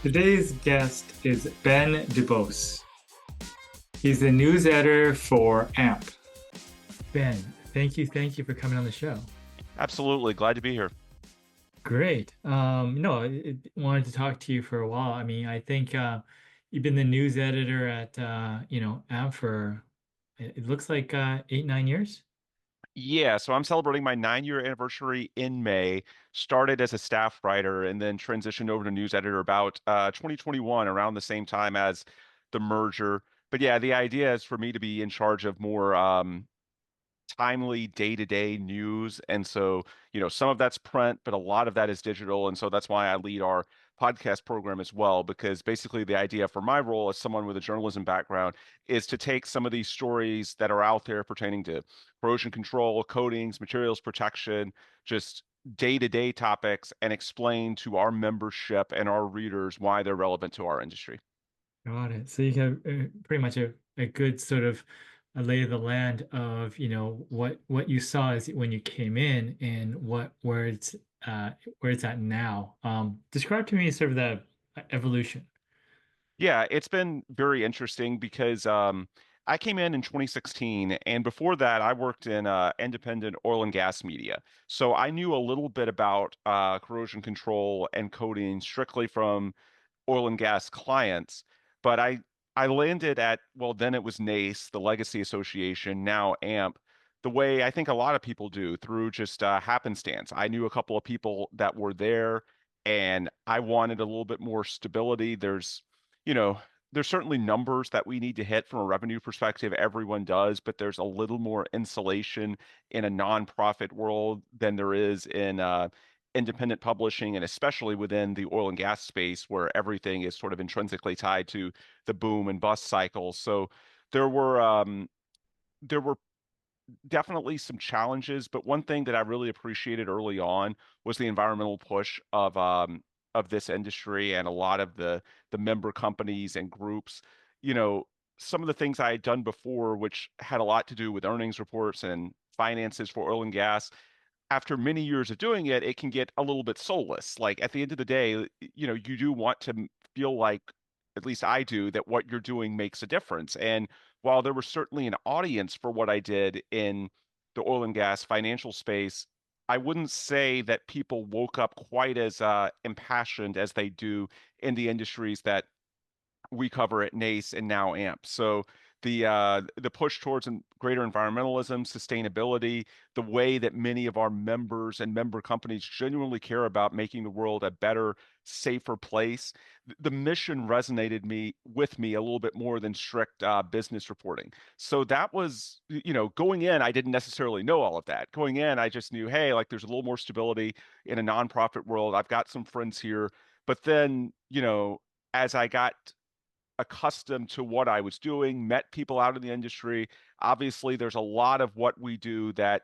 Today's guest is Ben DuBose. He's the news editor for AMP. Ben, thank you for coming on the show. Absolutely. Glad to be here. Great. No, I wanted to talk to you for a while. I mean, I think you've been the news editor at AMP for it looks like 8, 9 years. Yeah, so I'm celebrating my 9-year anniversary in May. Started as a staff writer and then transitioned over to news editor about 2021, around the same time as the merger. But yeah, the idea is for me to be in charge of more timely day-to-day news. And so, some of that's print, but a lot of that is digital. And so that's why I lead our podcast program as well, because basically the idea for my role as someone with a journalism background is to take some of these stories that are out there pertaining to corrosion control, coatings, materials protection, just day-to-day topics, and explain to our membership and our readers why they're relevant to our industry. Got it. So you have pretty much a good sort of a lay of the land of, what you saw as when you came in and where it's at now. Describe to me sort of the evolution. Yeah, it's been very interesting because I came in 2016, and before that, I worked in independent oil and gas media. So I knew a little bit about corrosion control and coating strictly from oil and gas clients. But I landed at, well, then it was NACE, the Legacy Association, now AMP, the way I think a lot of people do through just happenstance. I knew a couple of people that were there, and I wanted a little bit more stability. You know, there's certainly numbers that we need to hit from a revenue perspective. Everyone does, but there's a little more insulation in a nonprofit world than there is in independent publishing, and especially within the oil and gas space where everything is sort of intrinsically tied to the boom and bust cycles. So there were um, there were definitely some challenges, but one thing that I really appreciated early on was the environmental push of this industry and a lot of the member companies and groups. You know, some of the things I had done before, which had a lot to do with earnings reports and finances for oil and gas, after many years of doing it, it can get a little bit soulless. Like at the end of the day, you do want to feel like, at least I do, that what you're doing makes a difference. And while there was certainly an audience for what I did in the oil and gas financial space, I wouldn't say that people woke up quite as impassioned as they do in the industries that we cover at NACE and now AMP. So the push towards greater environmentalism, sustainability, the way that many of our members and member companies genuinely care about making the world a better, safer place. The mission resonated with me a little bit more than strict business reporting. So that was, going in, I didn't necessarily know all of that. Going in, I just knew, hey, like there's a little more stability in a nonprofit world. I've got some friends here. But then, as I got accustomed to what I was doing, met people out in the industry. Obviously, there's a lot of what we do that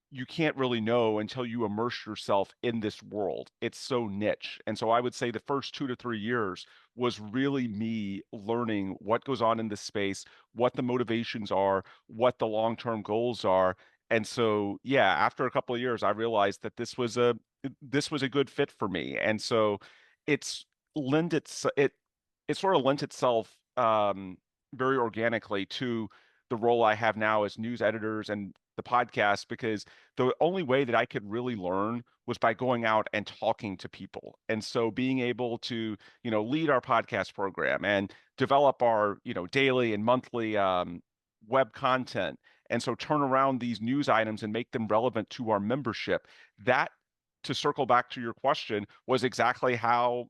you can't really know until you immerse yourself in this world. It's so niche. And so I would say the first 2 to 3 years was really me learning what goes on in this space, what the motivations are, what the long-term goals are. And so, yeah, after a couple of years, I realized that this was a good fit for me. And so it's lend its it sort of lent itself very organically to the role I have now as news editors and the podcast, because the only way that I could really learn was by going out and talking to people. And so being able to, lead our podcast program and develop our, daily and monthly web content. And so turn around these news items and make them relevant to our membership. That, to circle back to your question, was exactly how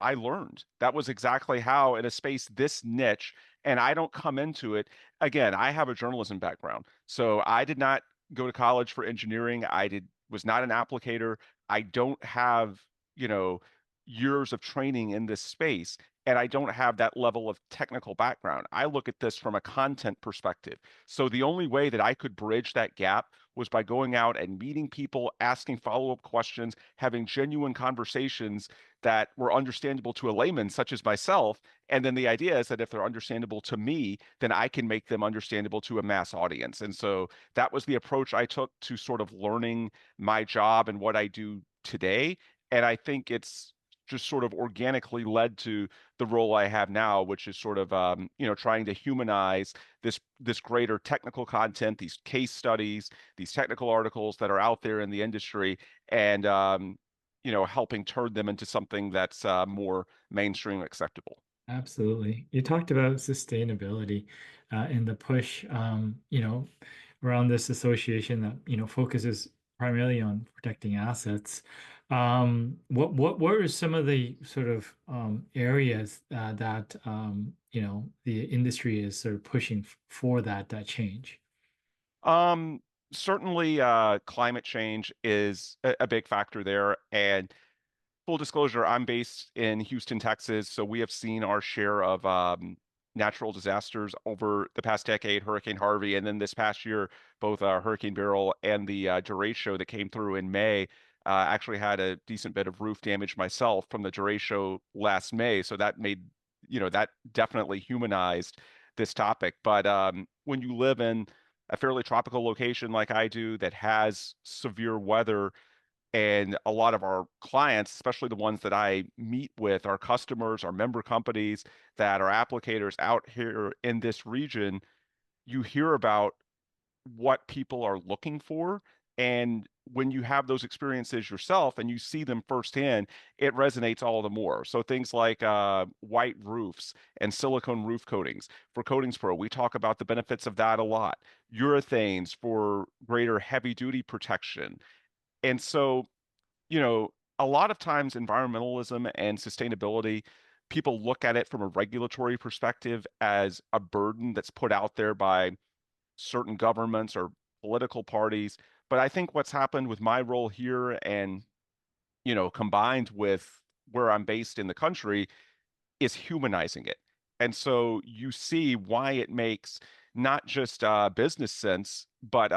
I learned. That was exactly how, in a space this niche, and I don't come into it. Again, I have a journalism background. So I did not go to college for engineering. Was not an applicator. I don't have, you know, years of training in this space, and I don't have that level of technical background. I look at this from a content perspective. So the only way that I could bridge that gap was by going out and meeting people, asking follow-up questions, having genuine conversations that were understandable to a layman such as myself. And then the idea is that if they're understandable to me, then I can make them understandable to a mass audience. And so that was the approach I took to sort of learning my job and what I do today. And I think it's just sort of organically led to the role I have now, which is sort of trying to humanize this greater technical content, these case studies, these technical articles that are out there in the industry, and helping turn them into something that's more mainstream acceptable. Absolutely. You talked about sustainability and the push, around this association that, focuses primarily on protecting assets. What are some of the sort of areas that, the industry is sort of pushing for that change? Um, Certainly, climate change is a big factor there, and full disclosure, I'm based in Houston, Texas, so we have seen our share of natural disasters over the past decade, Hurricane Harvey, and then this past year, both Hurricane Beryl and the derecho that came through in May. Actually had a decent bit of roof damage myself from the derecho last May, so that definitely humanized this topic. But when you live in a fairly tropical location like I do that has severe weather, and a lot of our clients, especially the ones that I meet with, our customers, our member companies that are applicators out here in this region, you hear about what people are looking for. And when you have those experiences yourself and you see them firsthand, it resonates all the more. So things like white roofs and silicone roof coatings. For Coatings Pro, we talk about the benefits of that a lot. Urethanes for greater heavy duty protection. And so a lot of times environmentalism and sustainability, people look at it from a regulatory perspective as a burden that's put out there by certain governments or political parties. But I think what's happened with my role here and, combined with where I'm based in the country is humanizing it. And so you see why it makes not just business sense, but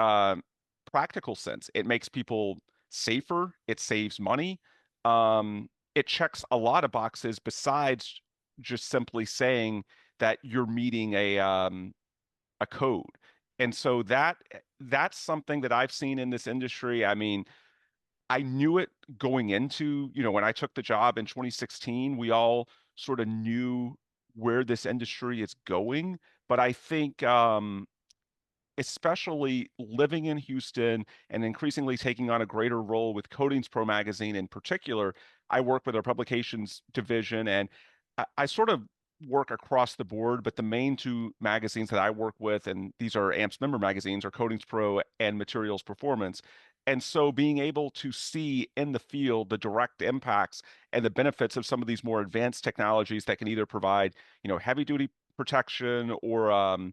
practical sense. It makes people safer, it saves money. It checks a lot of boxes besides just simply saying that you're meeting a code. And so that's something that I've seen in this industry. I mean, I knew it going into, when I took the job in 2016, we all sort of knew where this industry is going. But I think, especially living in Houston and increasingly taking on a greater role with Coatings Pro magazine in particular, I work with our publications division, and I sort of work across the board, but the main two magazines that I work with, and these are AMP's member magazines, are Coatings Pro and Materials Performance. And so being able to see in the field the direct impacts and the benefits of some of these more advanced technologies that can either provide, heavy duty protection or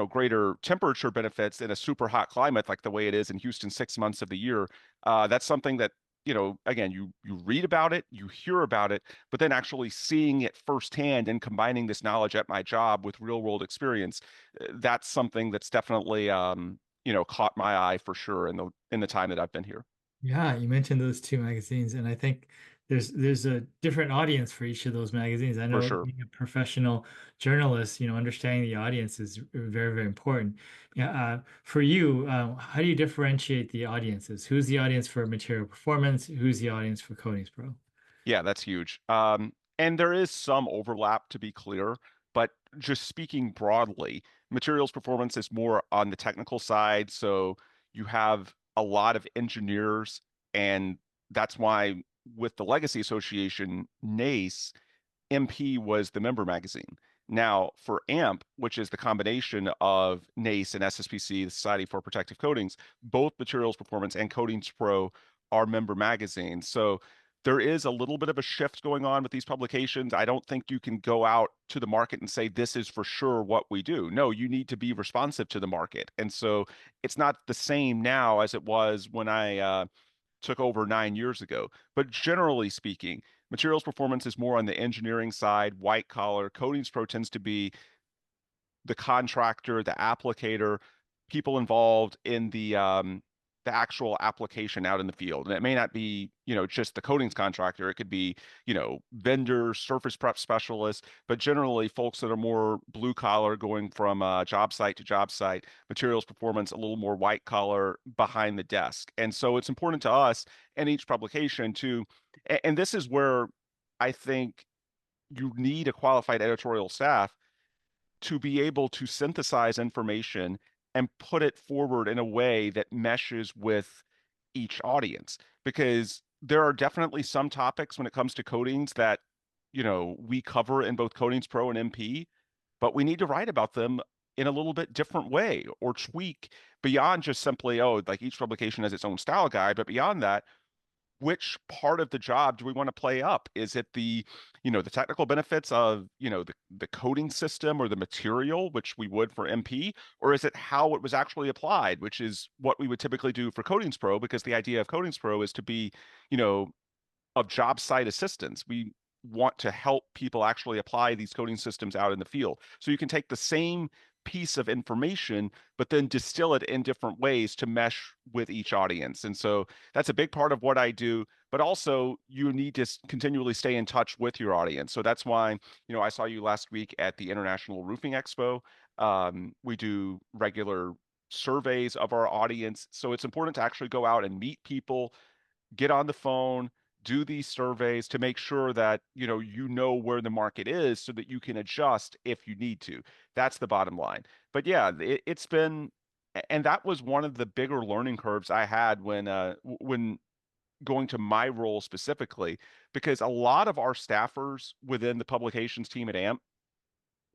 greater temperature benefits in a super hot climate like the way it is in Houston 6 months of the year. That's something that, again, you read about it, you hear about it, but then actually seeing it firsthand and combining this knowledge at my job with real world experience, that's something that's definitely caught my eye for sure in the time that I've been here. Yeah, you mentioned those two magazines, and I think there's a different audience for each of those magazines. I For know sure. being a professional journalist, understanding the audience is very, very important. Yeah, for you, how do you differentiate the audiences? Who's the audience for Material Performance? Who's the audience for Coatings Pro? Yeah, that's huge. And there is some overlap to be clear, but just speaking broadly, materials performance is more on the technical side. So you have a lot of engineers, and that's why with the Legacy Association, NACE, MP was the member magazine. Now, for AMP, which is the combination of NACE and SSPC, the Society for Protective Coatings, both Materials Performance and Coatings Pro are member magazines. So there is a little bit of a shift going on with these publications. I don't think you can go out to the market and say, this is for sure what we do. No, you need to be responsive to the market. And so it's not the same now as it was when I took over 9 years ago. But generally speaking, materials performance is more on the engineering side, white collar. Coatings Pro tends to be the contractor, the applicator, people involved in the actual application out in the field. And it may not be, just the coatings contractor. It could be, vendors, surface prep specialists, but generally folks that are more blue collar going from job site to job site, materials performance, a little more white collar behind the desk. And so it's important to us in each publication to, and this is where I think you need a qualified editorial staff to be able to synthesize information and put it forward in a way that meshes with each audience. Because there are definitely some topics when it comes to coatings that, we cover in both Coatings Pro and MP, but we need to write about them in a little bit different way or tweak beyond just simply, oh, like each publication has its own style guide, but beyond that, which part of the job do we want to play up? Is it the technical benefits of, the coding system or the material, which we would for MP, or is it how it was actually applied, which is what we would typically do for Coatings Pro, because the idea of Coatings Pro is to be, you know, of job site assistance. We want to help people actually apply these coding systems out in the field. So you can take the same piece of information, but then distill it in different ways to mesh with each audience. And so that's a big part of what I do. But also, you need to continually stay in touch with your audience. So that's why, I saw you last week at the International Roofing Expo. We do regular surveys of our audience. So it's important to actually go out and meet people, get on the phone, do these surveys to make sure that you know where the market is so that you can adjust if you need to. That's the bottom line. But yeah, it's been, and that was one of the bigger learning curves I had when going to my role specifically, because a lot of our staffers within the publications team at AMP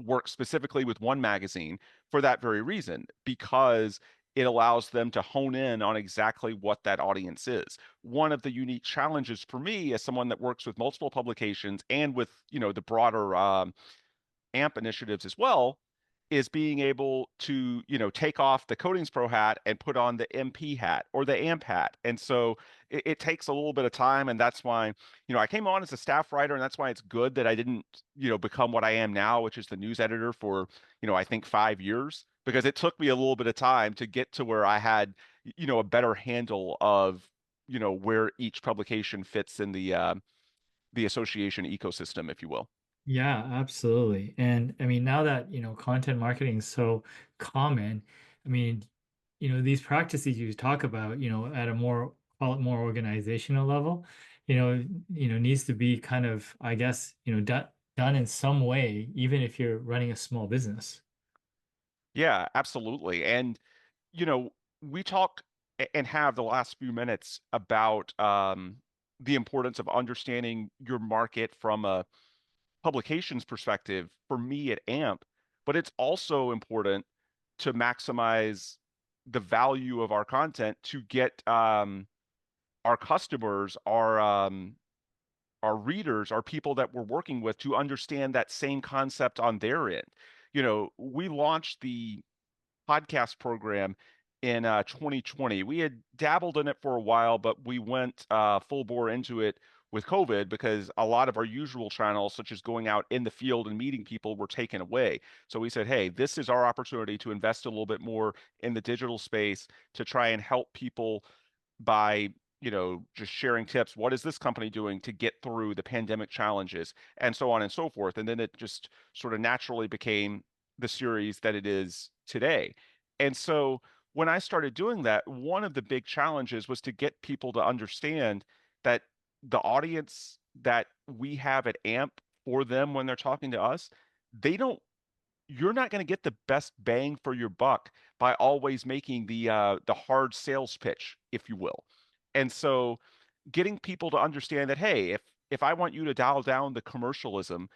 work specifically with one magazine for that very reason, because it allows them to hone in on exactly what that audience is. One of the unique challenges for me as someone that works with multiple publications and with, the broader AMP initiatives as well, is being able to, take off the Coatings Pro hat and put on the MP hat or the AMP hat. And so it takes a little bit of time. And that's why, I came on as a staff writer, and that's why it's good that I didn't, become what I am now, which is the news editor for, I think 5 years, because it took me a little bit of time to get to where I had, a better handle of, where each publication fits in the association ecosystem, if you will. Yeah, absolutely. And I mean, now that, content marketing is so common, I mean, these practices you talk about, at a more, call it more organizational level, needs to be kind of, I guess, done in some way, even if you're running a small business. Yeah, absolutely. And, you know, we talk and have the last few minutes about the importance of understanding your market from a publications perspective for me at AMP, but it's also important to maximize the value of our content to get our customers, our readers, our people that we're working with to understand that same concept on their end. We launched the podcast program in 2020. We had dabbled in it for a while, but we went full bore into it with COVID because a lot of our usual channels, such as going out in the field and meeting people, were taken away. So we said, hey, this is our opportunity to invest a little bit more in the digital space to try and help people by just sharing tips. What is this company doing to get through the pandemic challenges, and so on and so forth. And then it just sort of naturally became the series that it is today. And so when I started doing that, one of the big challenges was to get people to understand that the audience that we have at AMP for them when they're talking to us, they don't you're not going to get the best bang for your buck by always making the hard sales pitch, if you will. And so getting people to understand that, hey, if I want you to dial down the commercialism,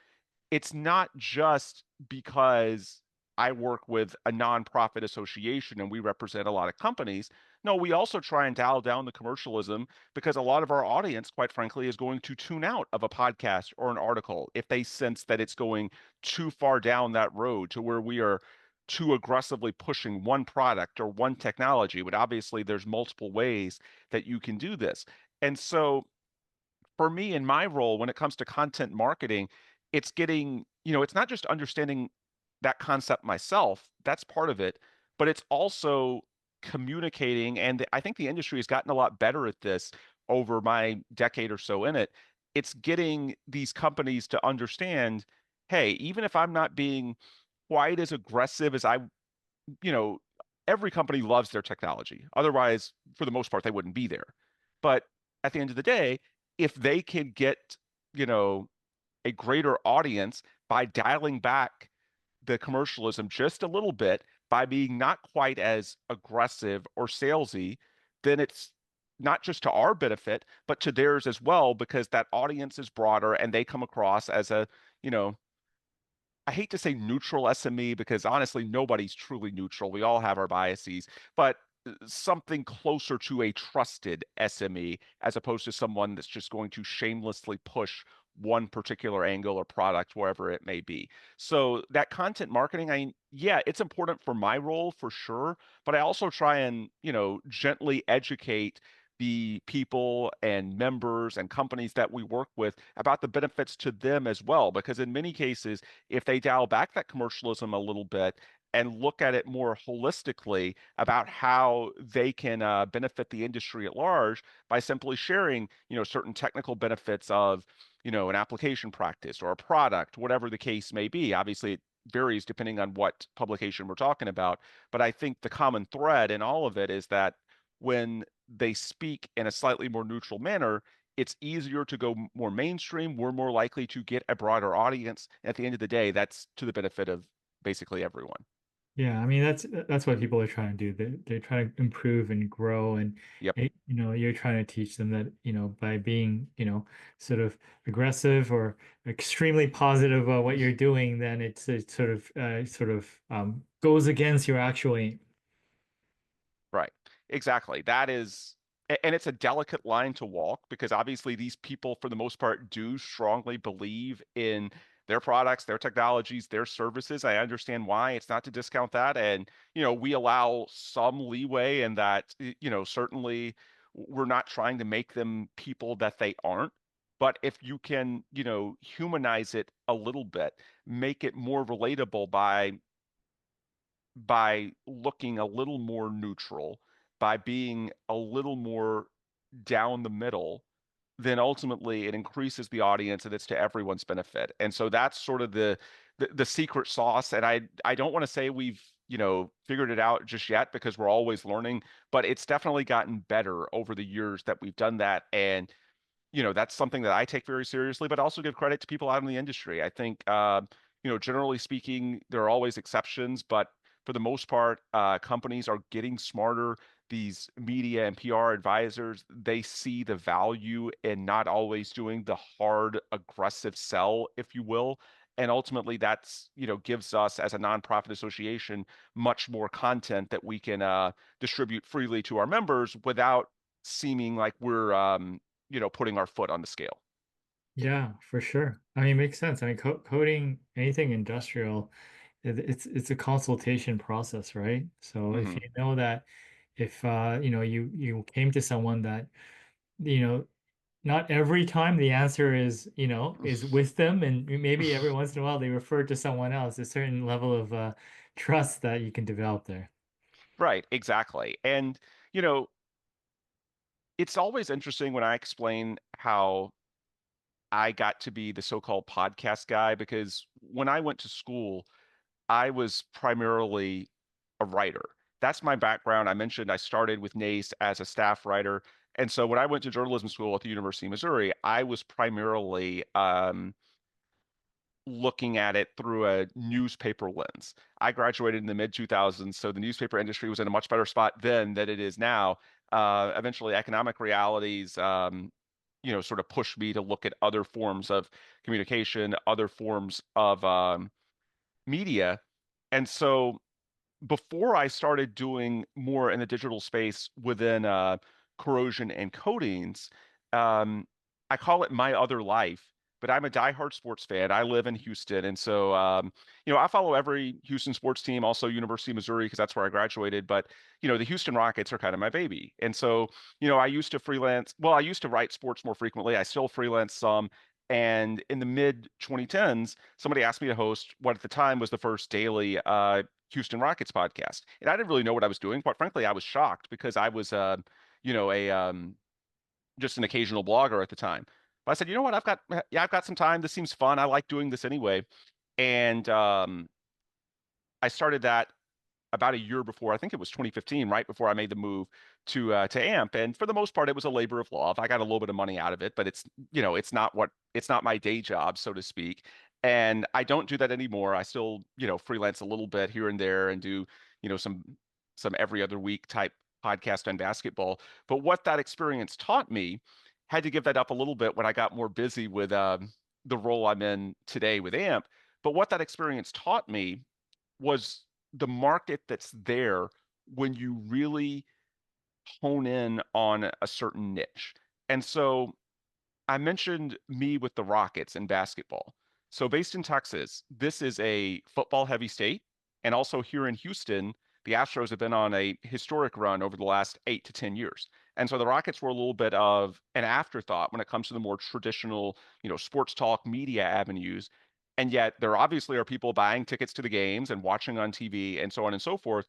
it's not just because I work with a nonprofit association and we represent a lot of companies. No, we also try and dial down the commercialism because a lot of our audience, quite frankly, is going to tune out of a podcast or an article if they sense that it's going too far down that road to where we are too aggressively pushing one product or one technology. But obviously, there's multiple ways that you can do this. And so for me in my role when it comes to content marketing, it's getting, it's not just understanding that concept myself, that's part of it, but it's also communicating. And I think the industry has gotten a lot better at this over my decade or so in it. It's getting these companies to understand, hey, even if I'm not being quite as aggressive as you know, every company loves their technology. Otherwise, for the most part, they wouldn't be there. But at the end of the day, if they can get you know, a greater audience by dialing back the commercialism just a little bit by being not quite as aggressive or salesy, then it's not just to our benefit, but to theirs as well, because that audience is broader and they come across as a, you know, I hate to say neutral SME because honestly, nobody's truly neutral. We all have our biases, but something closer to a trusted SME as opposed to someone that's just going to shamelessly push one particular angle or product wherever it may be. So that content marketing, yeah, it's important for my role for sure, but I also try and, gently educate the people and members and companies that we work with about the benefits to them as well. Because in many cases, if they dial back that commercialism a little bit and look at it more holistically about how they can benefit the industry at large by simply sharing, certain technical benefits of, an application practice or a product, whatever the case may be. Obviously, it varies depending on what publication we're talking about. But I think the common thread in all of it is that when they speak in a slightly more neutral manner, it's easier to go more mainstream. We're more likely to get a broader audience. At the end of the day, that's to the benefit of basically everyone. Yeah, I mean that's what people are trying to do. They're trying to improve and grow, and Yep. you're trying to teach them that by being sort of aggressive or extremely positive about what you're doing, then it sort of goes against your actual aim. Right. Exactly. That is, and it's a delicate line to walk because obviously these people, for the most part, do strongly believe in their products, their technologies, their services. I understand why. It's not to discount that. And, we allow some leeway in that, certainly we're not trying to make them people that they aren't. But if you can, humanize it a little bit, make it more relatable by looking a little more neutral, by being a little more down the middle, then ultimately it increases the audience and it's to everyone's benefit. And so that's sort of the secret sauce. And I don't want to say we've, figured it out just yet because we're always learning, but it's definitely gotten better over the years that we've done that. And that's something that I take very seriously, but also give credit to people out in the industry. I think, generally speaking, there are always exceptions, but for the most part, companies are getting smarter. These media and PR advisors, they see the value in not always doing the hard, aggressive sell, if you will. And ultimately, that's, gives us as a nonprofit association much more content that we can distribute freely to our members without seeming like we're putting our foot on the scale. Yeah, for sure. I mean, it makes sense. I mean, coding anything industrial, it's a consultation process, right? So if Hmm. you know that if you came to someone that you know not every time the answer is with them, and maybe every once in a while they refer to someone else, a certain level of trust that you can develop there. Right, exactly. And, you know, it's always interesting when I explain how I got to be the so-called podcast guy because when I went to school, I was primarily a writer. That's my background. I mentioned I started with NACE as a staff writer. And so when I went to journalism school at the University of Missouri, I was primarily looking at it through a newspaper lens. I graduated in the mid 2000s, so the newspaper industry was in a much better spot then than it is now. Eventually, economic realities, sort of pushed me to look at other forms of communication, other forms of media. And so before I started doing more in the digital space within corrosion and coatings, um, I call it my other life. But I'm a diehard sports fan. I live in Houston, and so I follow every Houston sports team, also University of Missouri because that's where I graduated. But the Houston Rockets are kind of my baby, and so I used to freelance. Well, I used to write sports more frequently. I still freelance some. And in the mid 2010s, somebody asked me to host what at the time was the first daily Houston Rockets podcast. And I didn't really know what I was doing. Quite frankly, I was shocked because I was, a just an occasional blogger at the time. But I said, you know what? I've got some time. This seems fun. I like doing this anyway. And I started that about a year before. I think it was 2015, right before I made the move to AMP. And for the most part, it was a labor of love. I got a little bit of money out of it, but it's not my day job, so to speak. And I don't do that anymore. I still, freelance a little bit here and there and do, some every other week type podcast on basketball. But what that experience taught me, had to give that up a little bit when I got more busy with the role I'm in today with AMP. But what that experience taught me was the market that's there when you really hone in on a certain niche. And so I mentioned me with the Rockets in basketball. So, based in Texas, this is a football heavy state. And also here in Houston, the Astros have been on a historic run over the last 8 to 10 years. And so the Rockets were a little bit of an afterthought when it comes to the more traditional, sports talk media avenues. And yet there obviously are people buying tickets to the games and watching on TV and so on and so forth.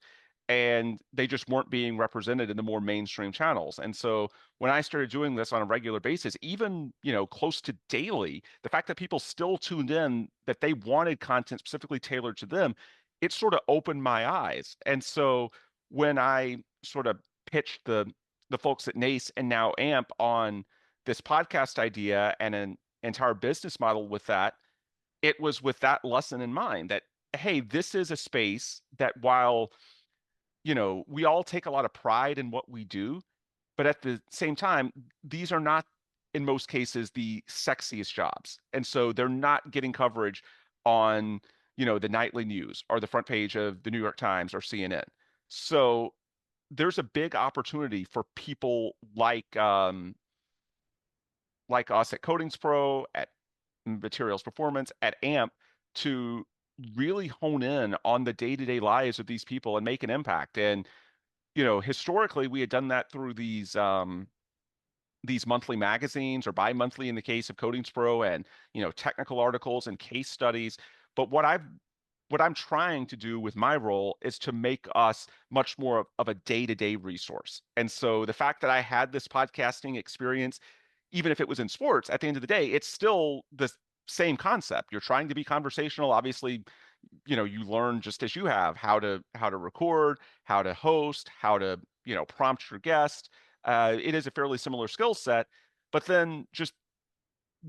And they just weren't being represented in the more mainstream channels. And so when I started doing this on a regular basis, even, close to daily, the fact that people still tuned in, that they wanted content specifically tailored to them, it sort of opened my eyes. And so when I sort of pitched the folks at Nace and now AMP on this podcast idea and an entire business model with that, it was with that lesson in mind that, hey, this is a space that while, we all take a lot of pride in what we do, but at the same time, these are not, in most cases, the sexiest jobs. And so they're not getting coverage on, the nightly news or the front page of the New York Times or CNN. So there's a big opportunity for people like us at Coatings Pro, at Materials Performance, at AMP to really hone in on the day-to-day lives of these people and make an impact. And, historically we had done that through these monthly magazines or bi-monthly in the case of Coatings Pro and, technical articles and case studies. But what I'm trying to do with my role is to make us much more of a day-to-day resource. And so the fact that I had this podcasting experience, even if it was in sports, at the end of the day, it's still the same concept. You're trying to be conversational. Obviously, you learn just as you have how to record, how to host, how to, prompt your guest. It is a fairly similar skill set, but then just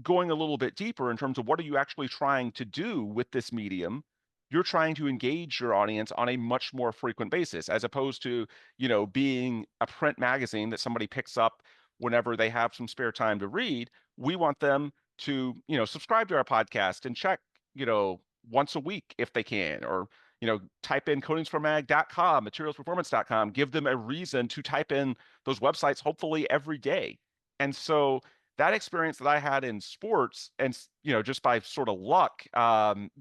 going a little bit deeper in terms of what are you actually trying to do with this medium. You're trying to engage your audience on a much more frequent basis, as opposed to, being a print magazine that somebody picks up whenever they have some spare time to read. We want them to, subscribe to our podcast and check, once a week if they can, or, type in coatingspromag.com, materialsperformance.com, give them a reason to type in those websites, hopefully every day. And so that experience that I had in sports, and just by sort of luck,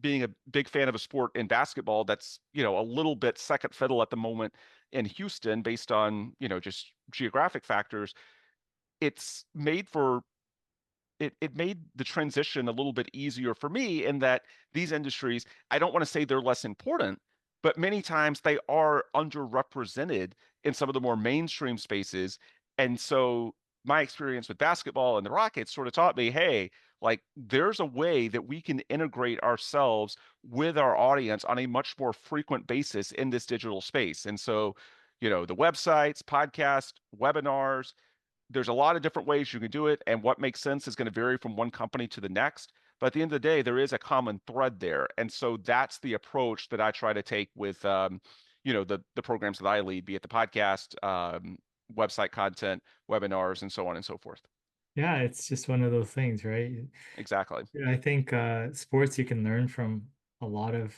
being a big fan of a sport in basketball that's, a little bit second fiddle at the moment in Houston based on, just geographic factors, it's made for it made the transition a little bit easier for me in that these industries, I don't want to say they're less important, but many times they are underrepresented in some of the more mainstream spaces. And so my experience with basketball and the Rockets sort of taught me, hey, like there's a way that we can integrate ourselves with our audience on a much more frequent basis in this digital space. And so, the websites, podcasts, webinars, there's a lot of different ways you can do it, and what makes sense is going to vary from one company to the next. But at the end of the day, there is a common thread there, and so that's the approach that I try to take with, the programs that I lead, be it the podcast, website content, webinars, and so on and so forth. Yeah, it's just one of those things, right? Exactly. Yeah, I think sports you can learn from a lot of,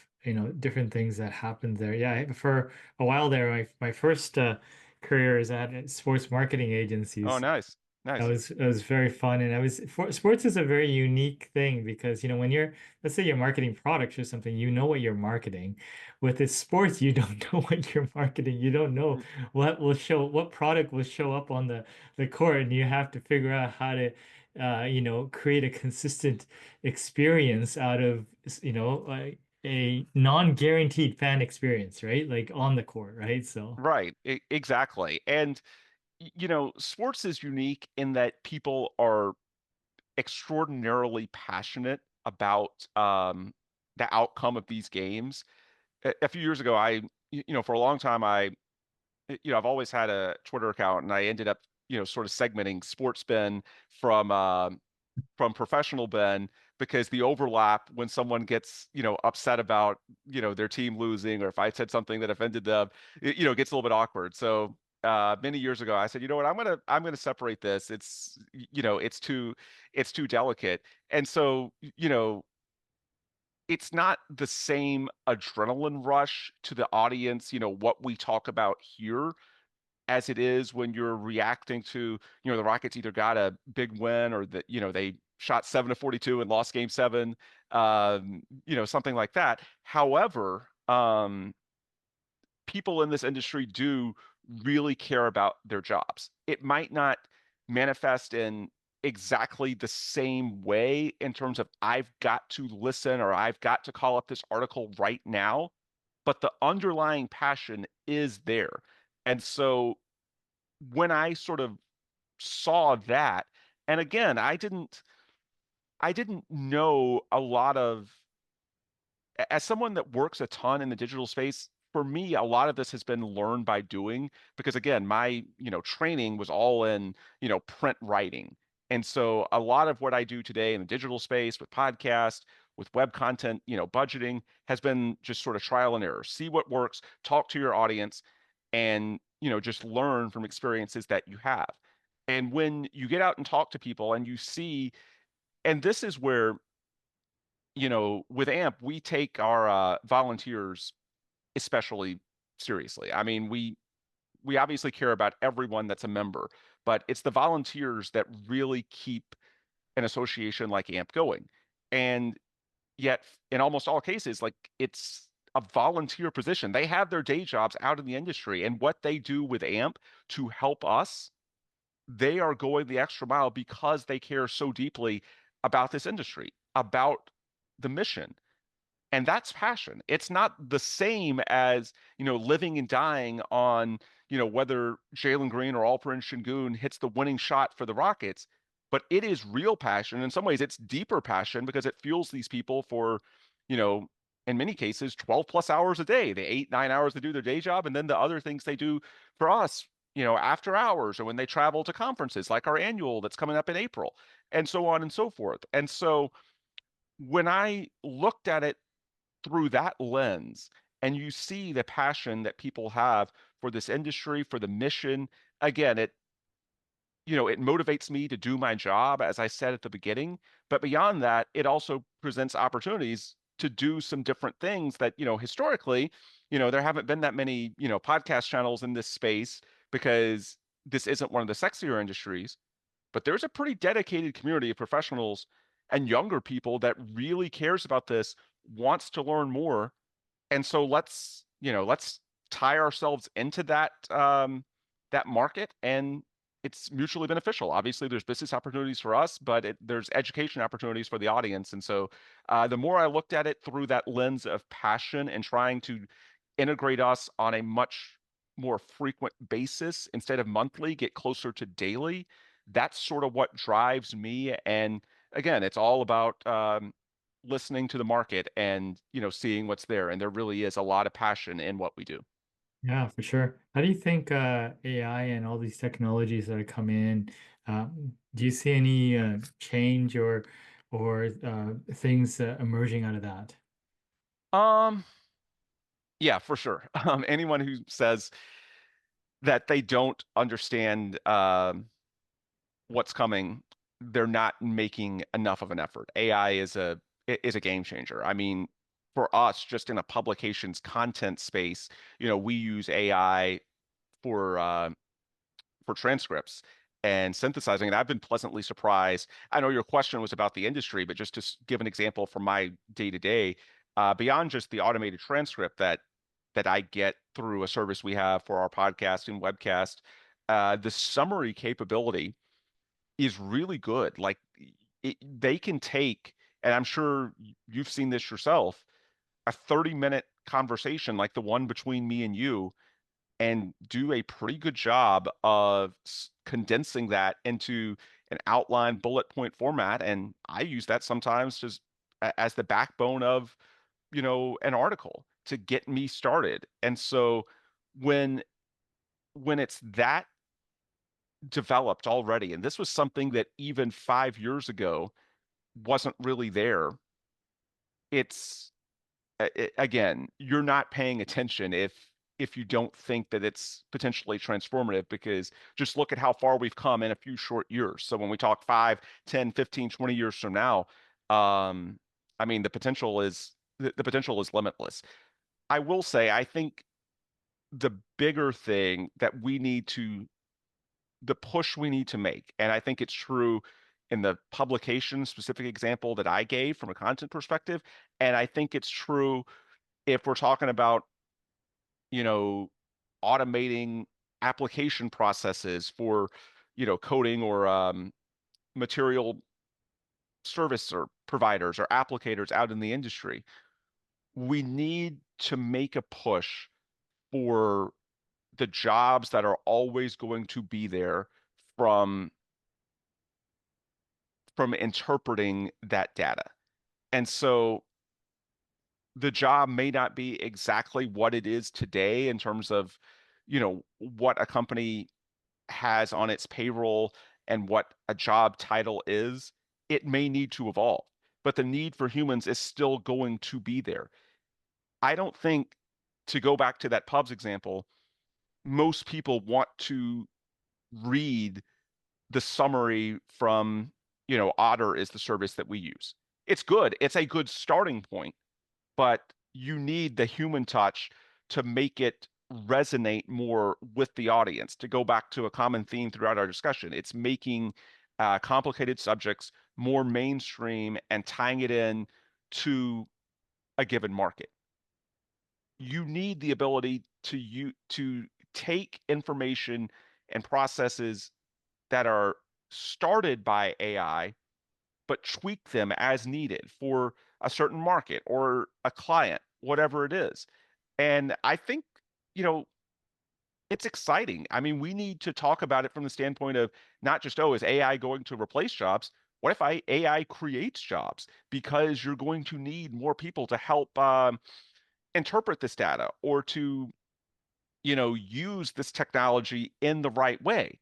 different things that happen there. Yeah, for a while there, my first career is at sports marketing Oh, agencies. nice, nice. It was very fun, and sports is a very unique thing because when you're, let's say you're marketing products or something, you know what you're marketing. With this sports, you don't know what you're marketing. You don't know what product will show up on the court, and you have to figure out how to create a consistent experience out of like a non-guaranteed fan experience, right? Like on the court, right? So. Right, exactly. And sports is unique in that people are extraordinarily passionate about the outcome of these games. A few years ago, for a long time, I I've always had a Twitter account, and I ended up, sort of segmenting sports Ben from from professional Ben, because the overlap when someone gets, upset about, their team losing, or if I said something that offended them, it gets a little bit awkward. So many years ago, I said, you know what, I'm gonna separate this. It's too delicate. And so, it's not the same adrenaline rush to the audience, what we talk about here, as it is when you're reacting to, the Rockets either got a big win, or that, they shot 7 of 42 and lost game seven, something like that. However, people in this industry do really care about their jobs. It might not manifest in exactly the same way in terms of I've got to listen or I've got to call up this article right now, but the underlying passion is there. And so when I sort of saw that, and again, I didn't know a lot of, as someone that works a ton in the digital space, for me, a lot of this has been learned by doing, because again, my, training was all in, print writing. And so a lot of what I do today in the digital space with podcast, with web content, budgeting, has been just sort of trial and error. See what works, talk to your audience, and, just learn from experiences that you have. And when you get out and talk to people and you see, and this is where, with AMP, we take our volunteers especially seriously. I mean, we obviously care about everyone that's a member, but it's the volunteers that really keep an association like AMP going. And yet, in almost all cases, like, it's a volunteer position. They have their day jobs out in the industry, and what they do with AMP to help us, they are going the extra mile because they care so deeply about this industry, about the mission. And that's passion. It's not the same as, living and dying on, whether Jalen Green or Alperen Şengün hits the winning shot for the Rockets, but it is real passion. In some ways, it's deeper passion because it fuels these people for, you know, in many cases, 12 plus hours a day. The 8, 9 hours to do their day job, and then the other things they do for us, after hours, or when they travel to conferences like our annual that's coming up in April, and so on and so forth. And so when I looked at it through that lens, and you see the passion that people have for this industry, for the mission, again, it motivates me to do my job, as I said at the beginning. But beyond that, it also presents opportunities to do some different things that, historically, there haven't been that many, podcast channels in this space, because this isn't one of the sexier industries. But there's a pretty dedicated community of professionals and younger people that really cares about this, wants to learn more. And so let's tie ourselves into that market, and it's mutually beneficial. Obviously, there's business opportunities for us, but there's education opportunities for the audience. And so the more I looked at it through that lens of passion and trying to integrate us on a much more frequent basis instead of monthly, get closer to daily, that's sort of what drives me. And again, it's all about listening to the market and, seeing what's there. And there really is a lot of passion in what we do. Yeah, for sure. How do you think AI and all these technologies that are coming in, do you see any change or things emerging out of that? Um, yeah, for sure. Anyone who says that they don't understand what's coming, they're not making enough of an effort. AI is a game changer. I mean, for us, just in a publications content space, we use AI for transcripts and synthesizing. And I've been pleasantly surprised. I know your question was about the industry, but just to give an example from my day to day, beyond just the automated transcript that I get through a service we have for our podcast and webcast, the summary capability is really good. Like, they can take, and I'm sure you've seen this yourself, a 30-minute conversation like the one between me and you, and do a pretty good job of condensing that into an outline bullet point format. And I use that sometimes just as the backbone of, an article to get me started. And so when when it's that developed already, and this was something that even 5 years ago wasn't really there, it's again, you're not paying attention if you don't think that it's potentially transformative, because just look at how far we've come in a few short years. So when we talk 5, 10, 15, 20 years from now, um, I mean, the potential is limitless. I will say, I think the bigger thing that we need to the push we need to make, and I think it's true in the publication specific example that I gave from a content perspective, and I think it's true if we're talking about, you know, automating application processes for, coding or material service or providers or applicators out in the industry. We need to make a push for the jobs that are always going to be there from interpreting that data. And so the job may not be exactly what it is today in terms of, what a company has on its payroll and what a job title is. It may need to evolve, but the need for humans is still going to be there. I don't think, to go back to that pubs example, most people want to read the summary from, Otter is the service that we use. It's good. It's a good starting point, but you need the human touch to make it resonate more with the audience. To go back to a common theme throughout our discussion, it's making complicated subjects more mainstream and tying it in to a given market. You need the ability to take information and processes that are started by AI, but tweak them as needed for a certain market or a client, whatever it is. And I think, you know, it's exciting. I mean, we need to talk about it from the standpoint of not just, oh, is AI going to replace jobs? What if AI creates jobs? Because you're going to need more people to help interpret this data, or to, use this technology in the right way.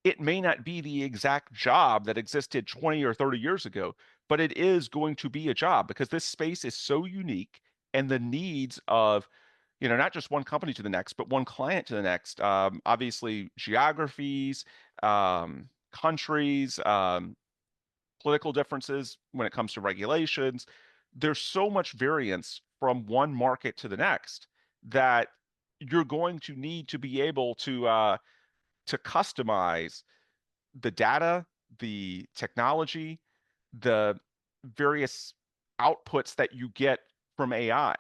It may not be the exact job that existed 20 or 30 years ago, but it is going to be a job because this space is so unique, and the needs of, not just one company to the next, but one client to the next. Obviously, geographies, countries, political differences when it comes to regulations. There's so much variance from one market to the next that you're going to need to be able to customize the data, the technology, the various outputs that you get from AI.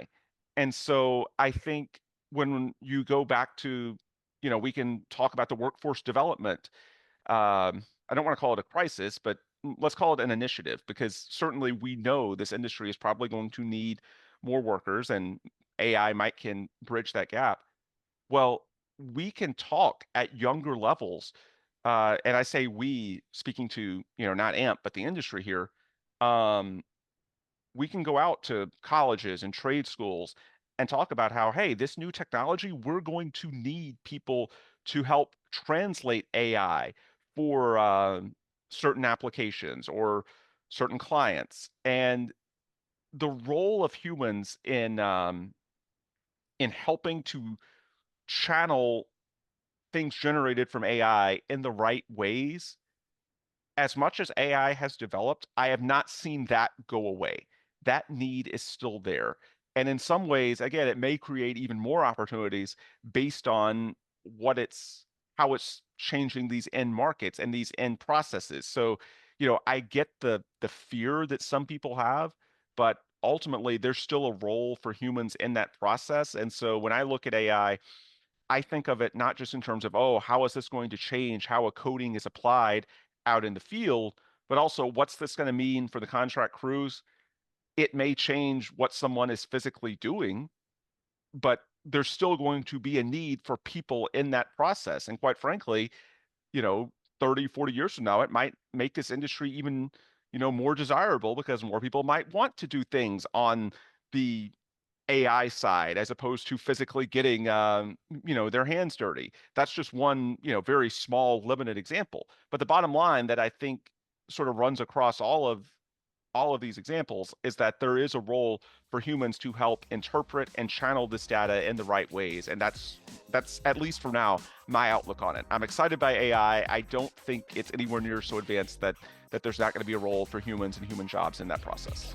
And so I think when you go back to, we can talk about the workforce development. I don't want to call it a crisis, but let's call it an initiative, because certainly we know this industry is probably going to need more workers, and AI might can bridge that gap. Well, we can talk at younger levels, and I say we, speaking to, not AMP, but the industry here. Um, we can go out to colleges and trade schools and talk about how, hey, this new technology, we're going to need people to help translate AI for certain applications or certain clients. And the role of humans in helping to channel things generated from AI in the right ways. As much as AI has developed, I have not seen that go away. That need is still there. And in some ways, again, it may create even more opportunities based on how it's changing these end markets and these end processes. So, I get the fear that some people have, but ultimately there's still a role for humans in that process. And so when I look at AI, I think of it not just in terms of, oh, how is this going to change how a coding is applied out in the field, but also what's this going to mean for the contract crews? It may change what someone is physically doing, but there's still going to be a need for people in that process. And quite frankly, you know, 30, 40 years from now, it might make this industry even, more desirable, because more people might want to do things on the AI side as opposed to physically getting their hands dirty. That's just one, very small limited example. But the bottom line that I think sort of runs across all of these examples is that there is a role for humans to help interpret and channel this data in the right ways. And that's at least for now my outlook on it. I'm excited by AI. I don't think it's anywhere near so advanced that there's not going to be a role for humans and human jobs in that process.